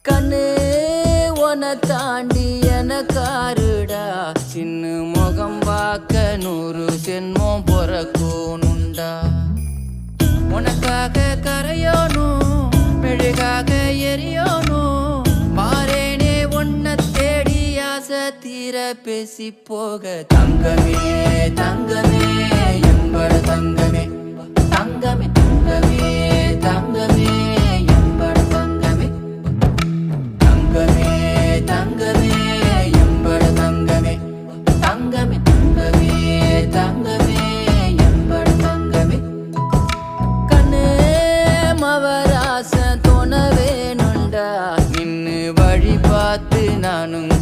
கண்ணு உன தாண்டி எனக்காருடா சின்ன முகம் பார்க்க 100 ஜென்மம் பொறக்கணுண்டா உனக்காக கரையோனும் மெழுகாக எரியோனும் மாறேனே உன்னை தேடி ஆசை தீர பேசி போக தங்கமே தங்கமே எம்பட தங்கமே தங்கமே தங்கமே தங்கமே எம்பட தங்கமே தங்கமே தங்கமே எம்பட தங்கமே தங்கமே தங்கமே தங்கமே எம்பட தங்கமே கண்ணே மவராச தோண வேணுண்டா நின்னு வழி பார்த்து நானும்